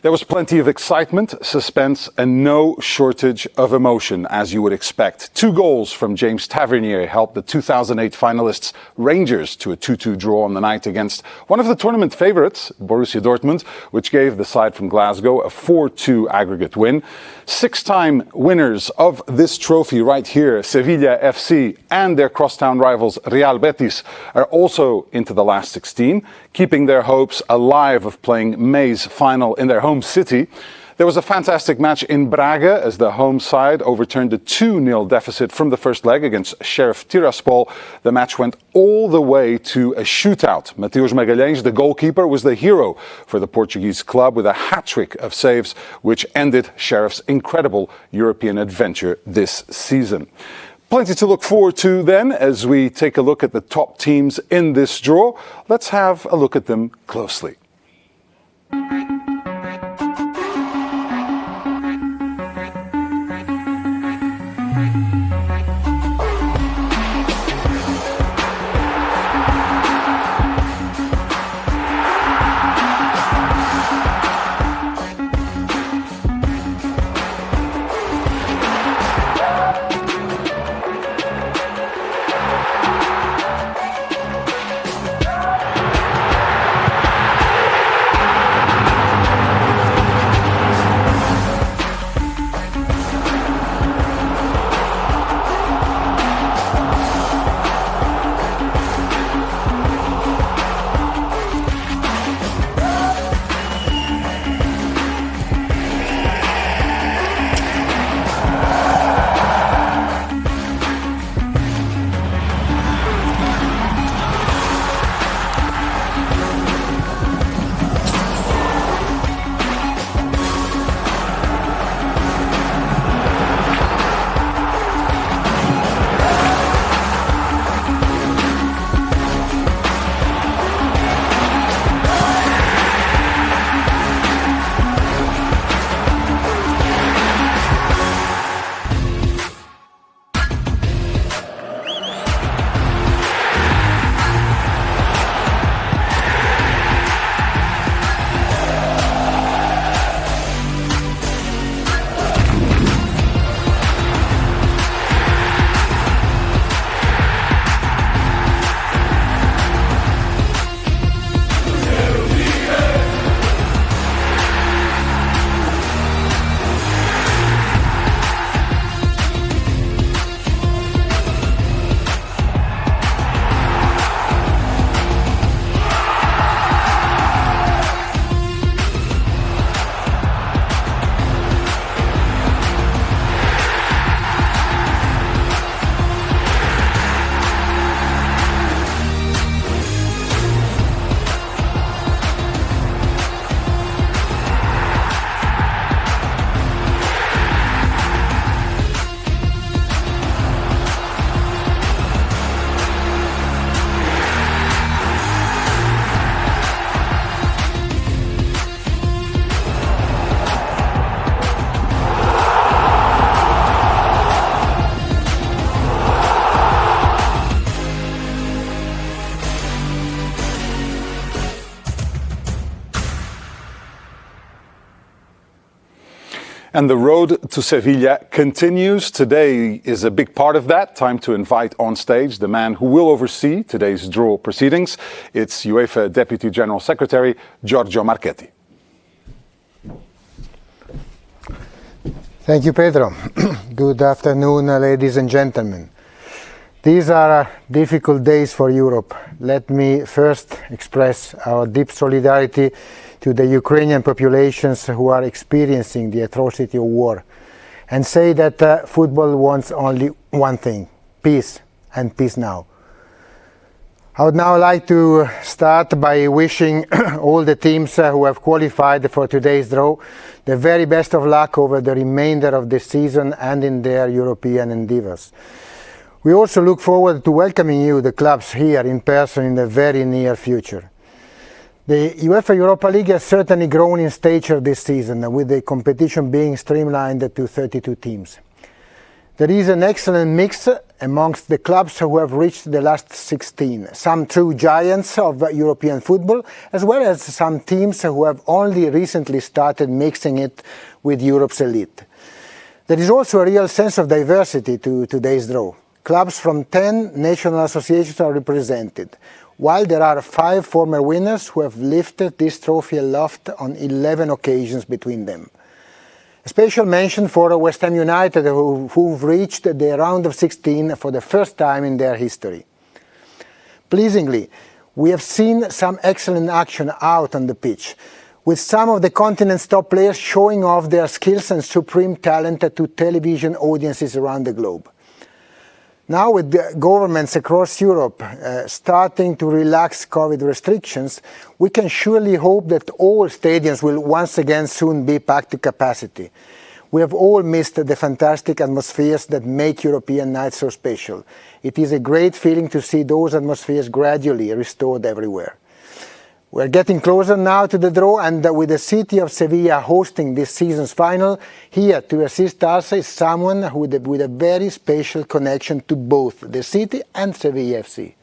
There was plenty of excitement, suspense, and no shortage of emotion, as you would expect. 2 goals from James Tavernier helped the 2008 finalists Rangers to a 2-2 draw on the night against one of the tournament favourites, Borussia Dortmund, which gave the side from Glasgow a 4-2 aggregate win. 6-time winners of this trophy right here, Sevilla FC, and their crosstown rivals Real Betis are also into the last 16, keeping their hopes alive of playing May's final in their home city. There was a fantastic match in Braga as the home side overturned a 2-0 deficit from the first leg against Sheriff Tiraspol. The match went all the way to a shootout. Mateus Magalhães, the goalkeeper, was the hero for the Portuguese club with a hat-trick of saves, which ended Sheriff's incredible European adventure this season. Plenty to look forward to then as we take a look at the top teams in this draw. Let's have a look at them closely. And the road to Sevilla continues. Today is a big part of that. Time to invite on stage the man who will oversee today's draw proceedings. It's UEFA Deputy General Secretary Giorgio Marchetti. Thank you, Pedro. Good afternoon, ladies and gentlemen. These are difficult days for Europe. Let me first express our deep solidarity to the Ukrainian populations who are experiencing the atrocity of war, and say that football wants only one thing: peace, and peace now. I would now like to start by wishing all the teams who have qualified for today's draw the very best of luck over the remainder of the season and in their European endeavours. We also look forward to welcoming you, the clubs, here in person in the very near future. The UEFA Europa League has certainly grown in stature this season, with the competition being streamlined to 32 teams. There is an excellent mix amongst the clubs who have reached the last 16, some true giants of European football, as well as some teams who have only recently started mixing it with Europe's elite. There is also a real sense of diversity to today's draw. Clubs from 10 national associations are represented, while there are 5 former winners who have lifted this trophy aloft on 11 occasions between them. A special mention for West Ham United, who've reached the round of 16 for the first time in their history. Pleasingly, we have seen some excellent action out on the pitch, with some of the continent's top players showing off their skills and supreme talent to television audiences around the globe. Now, with the governments across Europe starting to relax COVID restrictions, we can surely hope that all stadiums will once again soon be packed to capacity. We have all missed the fantastic atmospheres that make European nights so special. It is a great feeling to see those atmospheres gradually restored everywhere. We're getting closer now to the draw, and with the city of Sevilla hosting this season's final, here to assist us is someone with a very special connection to both the city and Sevilla FC.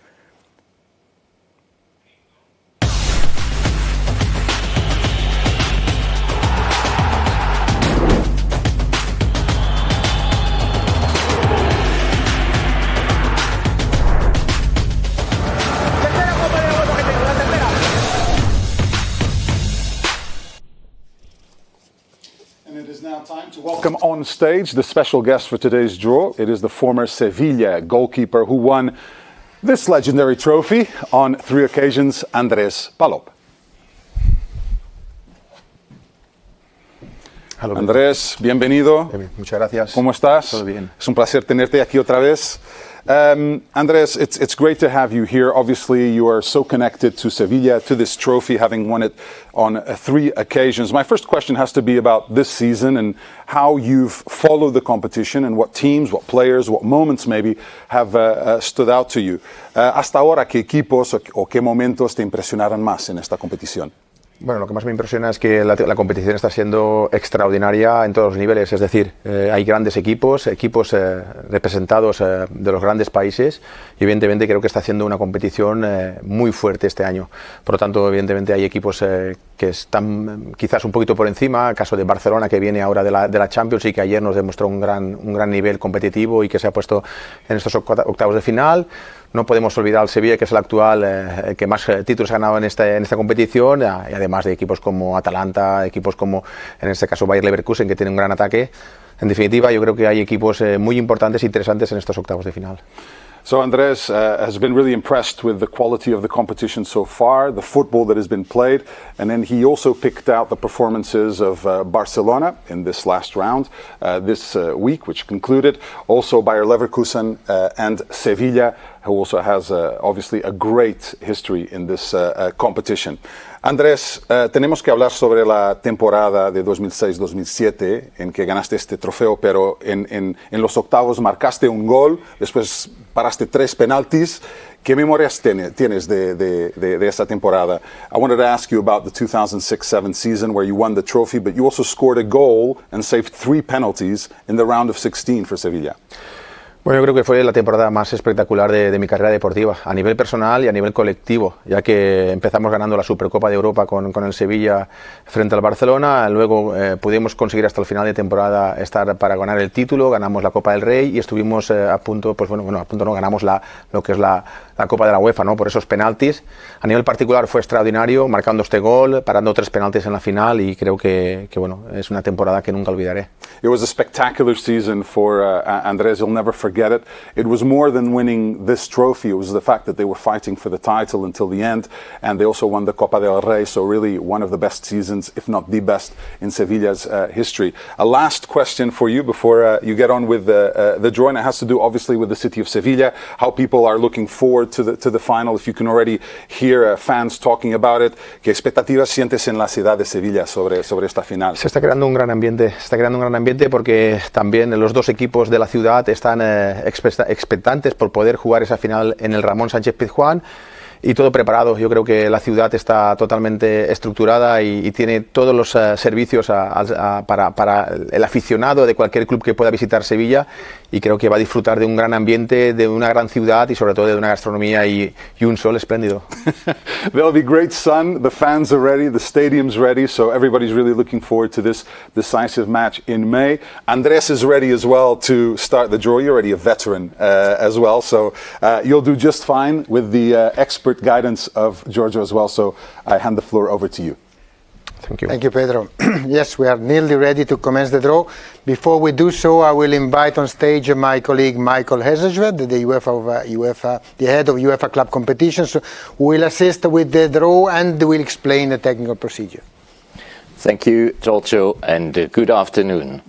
Time to welcome on stage the special guest for today's draw. It is the former Sevilla goalkeeper who won this legendary trophy on 3 occasions, Andrés Palop. Hello, Andrés, bienvenido. Muchas gracias. ¿Cómo estás? Todo bien. Es un placer tenerte aquí otra vez. Andrés, it's great to have you here. Obviously, you are so connected to Sevilla, to this trophy, having won it on 3 occasions. My first question has to be about this season and how you've followed the competition and what teams, what players, what moments maybe have stood out to you. Hasta ahora, ¿qué equipos o qué momentos te impresionaron más en esta competición? Bueno, lo que más me impresiona es que la competición está siendo extraordinaria en todos los niveles, es decir, hay grandes equipos representados de los grandes países y evidentemente creo que está haciendo una competición muy fuerte este año. Por lo tanto, evidentemente hay equipos que están quizás un poquito por encima, el caso de Barcelona que viene ahora de la Champions y que ayer nos demostró un gran nivel competitivo y que se ha puesto en estos octavos de final. No podemos olvidar al Sevilla, que es el actual que más títulos ha ganado en esta competición, y además de equipos como Atalanta, equipos como, en este caso, Bayer Leverkusen, que tiene un gran ataque. En definitiva, yo creo que hay equipos muy importantes e interesantes en estos octavos de final. So Andrés has been really impressed with the quality of the competition so far, the football that has been played, and then he also picked out the performances of Barcelona in this last round this week, which concluded, also Bayer Leverkusen and Sevilla, who also has obviously a great history in this competition. Andrés, tenemos que hablar sobre la temporada de 2006-2007 en que ganaste este trofeo, pero en los octavos marcaste un gol, después paraste 3 penaltis. ¿Qué memorias tienes de esa temporada? I wanted to ask you about the 2006-07 season where you won the trophy, but you also scored a goal and saved 3 penalties in the round of 16 for Sevilla. Bueno, yo creo que fue la temporada más espectacular de mi carrera deportiva, a nivel personal y a nivel colectivo, ya que empezamos ganando la Supercopa de Europa con el Sevilla frente al Barcelona, luego pudimos conseguir hasta el final de temporada estar para ganar el título, ganamos la Copa del Rey y estuvimos a punto, pues bueno, a punto no, ganamos lo que es la Copa de la UEFA, ¿no? Por esos penaltis. A nivel particular fue extraordinario, marcando este gol, parando 3 penaltis en la final y creo que bueno, es una temporada que nunca olvidaré. It was a spectacular season for Andrés. You'll never forget it. It was more than winning this trophy. It was the fact that they were fighting for the title until the end, and they also won the Copa del Rey. So really one of the best seasons, if not the best, in Sevilla's history. A last question for you before you get on with the draw, and it has to do obviously with the city of Sevilla, how people are looking forward to the final. If you can already hear fans talking about it, ¿qué expectativas sientes en la ciudad de Sevilla sobre esta final? Se está creando un gran ambiente, porque también los 2 equipos de la ciudad están expectantes por poder jugar esa final en el Ramón Sánchez Pizjuán y todo preparado. Yo creo que la ciudad está totalmente estructurada y tiene todos los servicios para el aficionado de cualquier club que pueda visitar Sevilla, y creo que va a disfrutar de un gran ambiente, de una gran ciudad y sobre todo de una gastronomía y un sol espléndido. There'll be great sun, the fans are ready, the stadium's ready, so everybody's really looking forward to this decisive match in May. Andres is ready as well to start the draw. You're already a veteran as well, so you'll do just fine with the expert guidance of Giorgio as well, so I hand the floor over to you. Thank you. Thank you, Pedro. Yes, we are nearly ready to commence the draw. Before we do so, I will invite on stage my colleague Michael Hezesved, the head of UEFA Club Competitions, who will assist with the draw and will explain the technical procedure. Thank you, Giorgio, and good afternoon.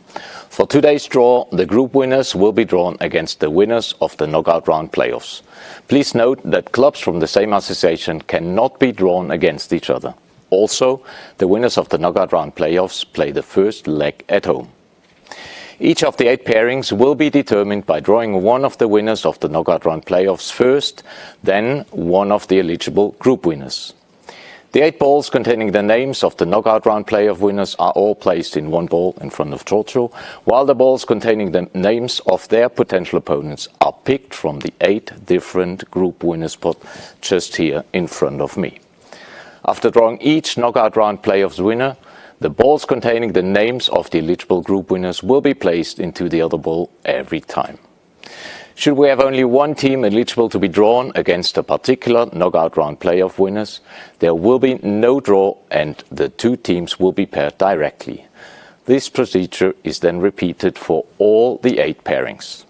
For today's draw, the group winners will be drawn against the winners of the knockout round playoffs. Please note that clubs from the same association cannot be drawn against each other. Also, the winners of the knockout round playoffs play the first leg at home. Each of the 8 pairings will be determined by drawing one of the winners of the knockout round playoffs first, then one of the eligible group winners. The 8 balls containing the names of the knockout round playoff winners are all placed in one ball in front of Giorgio, while the balls containing the names of their potential opponents are picked from the 8 different group winners pot just here in front of me. After drawing each knockout round playoffs winner, the balls containing the names of the eligible group winners will be placed into the other ball every time. Should we have only one team eligible to be drawn against a particular knockout round playoff winners, there will be no draw and the 2 teams will be paired directly. This procedure is then repeated for all the 8 pairings.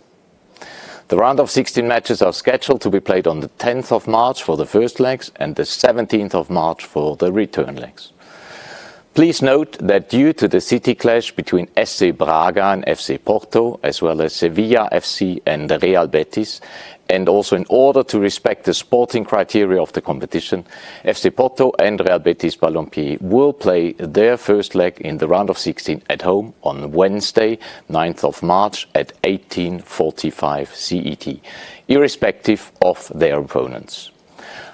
The round of 16 matches are scheduled to be played on the 10th of March for the first legs and the 17th of March for the return legs. Please note that due to the city clash between SC Braga and FC Porto, as well as Sevilla FC and Real Betis, and also in order to respect the sporting criteria of the competition, FC Porto and Real Betis Balompié will play their first leg in the round of 16 at home on Wednesday, 9th of March at 18:45 CET, irrespective of their opponents.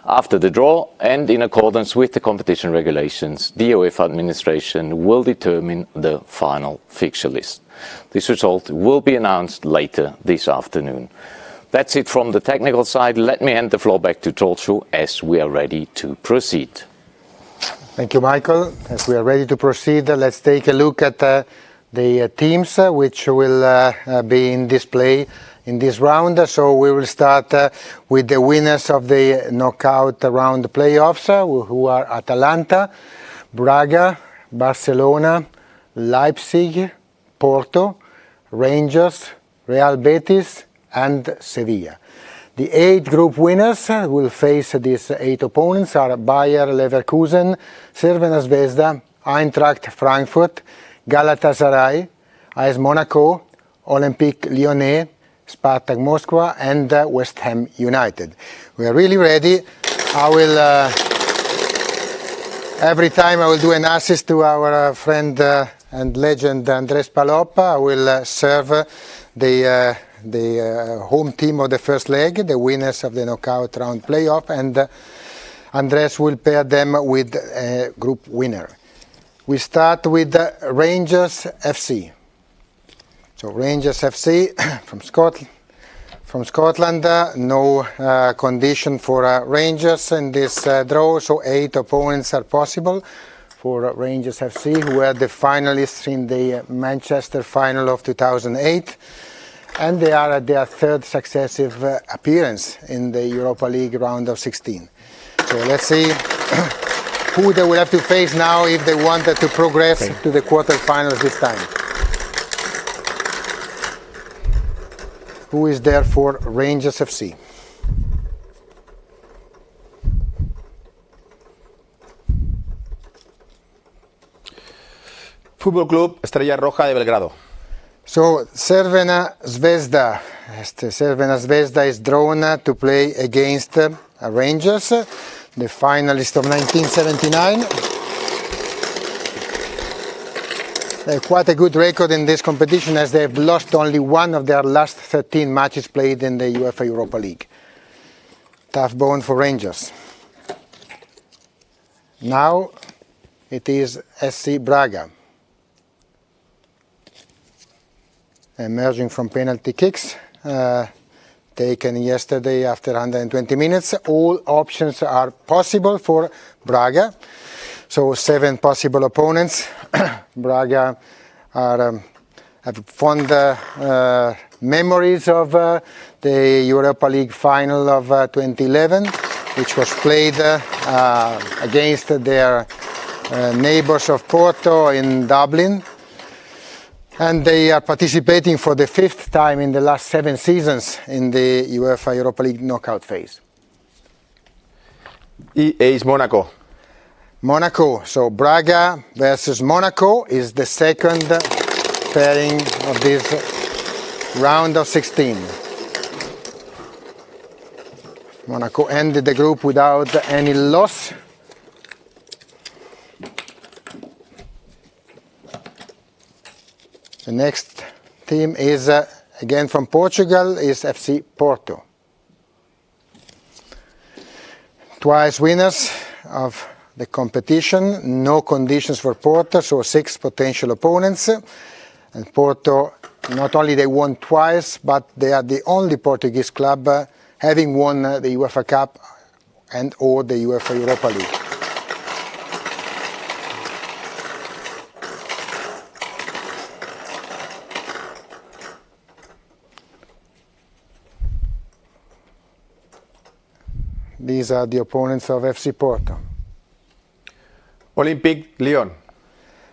After the draw, and in accordance with the competition regulations, the UEFA administration will determine the final fixture list. This result will be announced later this afternoon. That's it from the technical side. Let me hand the floor back to Giorgio as we are ready to proceed. Thank you, Michael. As we are ready to proceed, let's take a look at the teams which will be in display in this round. So we will start with the winners of the knockout round playoffs, who are Atalanta, Braga, Barcelona, Leipzig, Porto, Rangers, Real Betis and Sevilla. The 8 group winners will face these 8 opponents are Bayer Leverkusen, Crvena Zvezda, Eintracht Frankfurt, Galatasaray, AS Monaco, Olympique Lyonnais, Spartak Moscow and West Ham United. We are really ready. I will every time I will do an assist to our friend and legend Andres Palop. I will serve the home team of the first leg, the winners of the knockout round playoff, and Andres will pair them with a group winner. We start with Rangers FC. So Rangers FC from Scotland, no condition for Rangers in this draw, so 8 opponents are possible for Rangers FC, who were the finalists in the Manchester final of 2008, and they are at their 3rd successive appearance in the Europa League round of 16. So let's see who they will have to face now if they wanted to progress to the quarterfinals this time. Who is there for Rangers FC? Fútbol Club Estrella Roja de Belgrado. So Crvena Zvezda. Crvena Zvezda is drawn to play against Rangers, the finalist of 1979. They have quite a good record in this competition, as they have lost only one of their last 13 matches played in the UEFA Europa League. Tough bone for Rangers. Now it is SC Braga. Emerging from penalty kicks taken yesterday after 120 minutes. All options are possible for Braga. So 7 possible opponents. Braga have fond memories of the Europa League final of 2011, which was played against their neighbours of Porto in Dublin. And they are participating for the 5th time in the last 7 seasons in the UEFA Europa League knockout phase. Y Ace Mónaco. Monaco, so Braga versus Monaco is the second pairing of this round of 16. Monaco ended the group without any loss. The next team is again from Portugal, is FC Porto. Twice winners of the competition, no conditions for Porto, so 6 potential opponents. And Porto, not only they won twice, but they are the only Portuguese club having won the UEFA Cup and or the UEFA Europa League. These are the opponents of FC Porto. Olympique Lyon.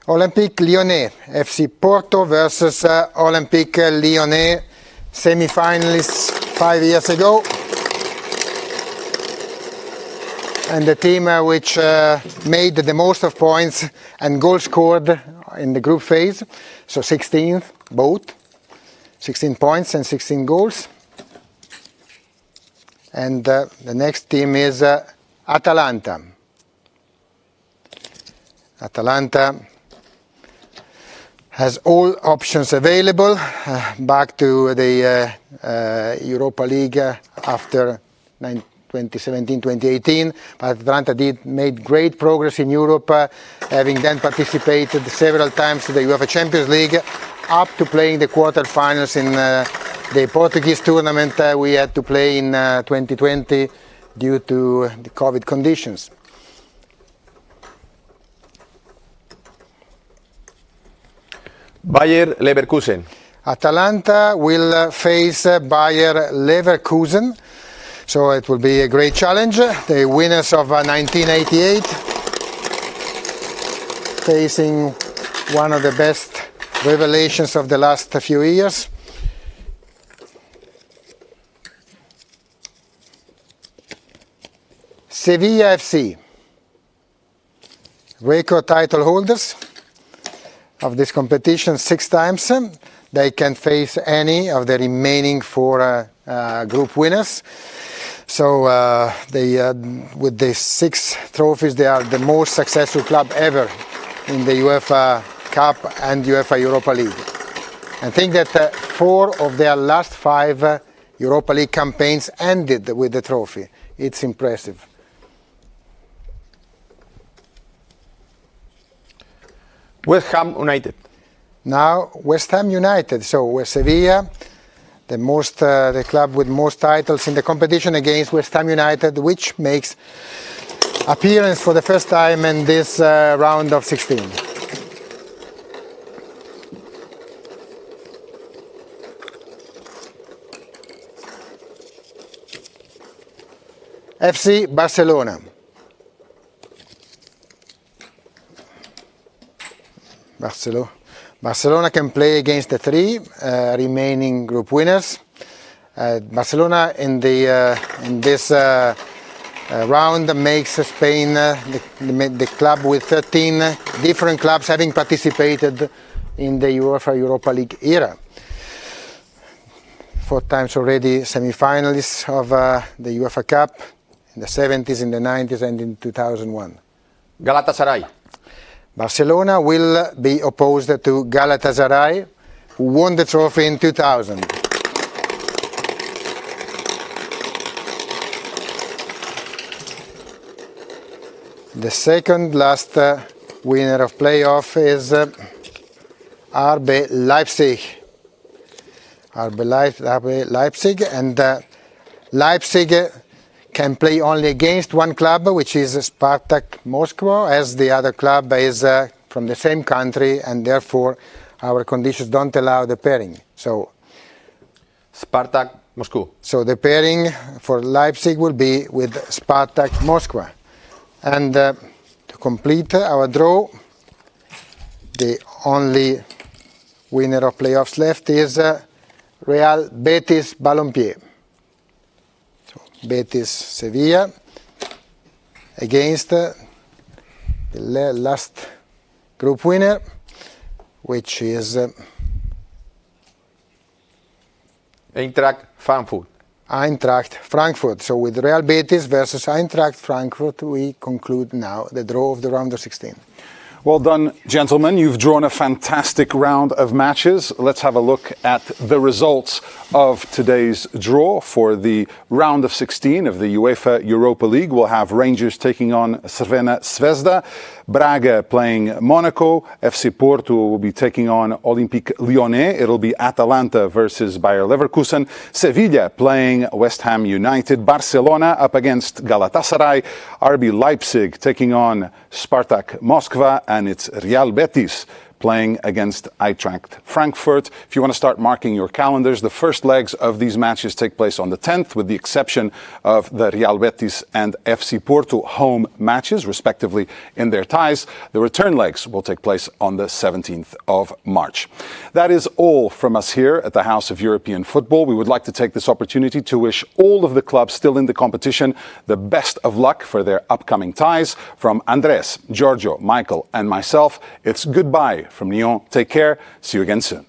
Olympique Lyonnais, FC Porto versus Olympique Lyonnais, semi-finalists 5 years ago. And the team which made the most of points and goals scored in the group phase. So 16th, both. 16 points and 16 goals. And the next team is Atalanta. Atalanta has all options available, back to the Europa League after 2017-2018. But Atalanta made great progress in Europe, having then participated several times to the UEFA Champions League, up to playing the quarterfinals in the Portuguese tournament we had to play in 2020 due to the COVID conditions. Bayer Leverkusen. Atalanta will face Bayer Leverkusen, so it will be a great challenge. The winners of 1988, facing one of the best revelations of the last few years. Sevilla FC, record title holders of this competition 6 times. They can face any of the remaining 4 group winners. So with the 6 trophies, they are the most successful club ever in the UEFA Cup and UEFA Europa League. I think that 4 of their last 5 Europa League campaigns ended with the trophy. It's impressive. West Ham United. Now West Ham United, so Sevilla, the club with most titles in the competition, against West Ham United, which makes appearance for the first time in this round of 16. FC Barcelona. Barcelona can play against the 3 remaining group winners. Barcelona in this round makes Spain the club with 13 different clubs having participated in the UEFA Europa League era. 4 times already semi-finalists of the UEFA Cup, in the 70s, in the 90s and in 2001. Galatasaray. Barcelona will be opposed to Galatasaray, who won the trophy in 2000. The second last winner of playoff is RB Leipzig. RB Leipzig, and Leipzig can play only against one club, which is Spartak Moscow, as the other club is from the same country, and therefore our conditions don't allow the pairing. So Spartak Moscow. So the pairing for Leipzig will be with Spartak Moscow. And to complete our draw, the only winner of playoffs left is Real Betis Balompié. So Betis Sevilla against the last group winner, which is Eintracht Frankfurt. Eintracht Frankfurt. So with Real Betis versus Eintracht Frankfurt, we conclude now the draw of the round of 16. Well done, gentlemen. You've drawn a fantastic round of matches. Let's have a look at the results of today's draw for the round of 16 of the UEFA Europa League. We'll have Rangers taking on Crvena Zvezda, Braga playing Monaco, FC Porto will be taking on Olympique Lyonnais. It'll be Atalanta versus Bayer Leverkusen, Sevilla playing West Ham United, Barcelona up against Galatasaray, RB Leipzig taking on Spartak Moscow, and it's Real Betis playing against Eintracht Frankfurt. If you want to start marking your calendars, the first legs of these matches take place on the 10th, with the exception of the Real Betis and FC Porto home matches, respectively, in their ties. The return legs will take place on the 17th of March. That is all from us here at the House of European Football. We would like to take this opportunity to wish all of the clubs still in the competition the best of luck for their upcoming ties. From Andres, Giorgio, Michael, and myself, it's goodbye from Lyon. Take care. See you again soon.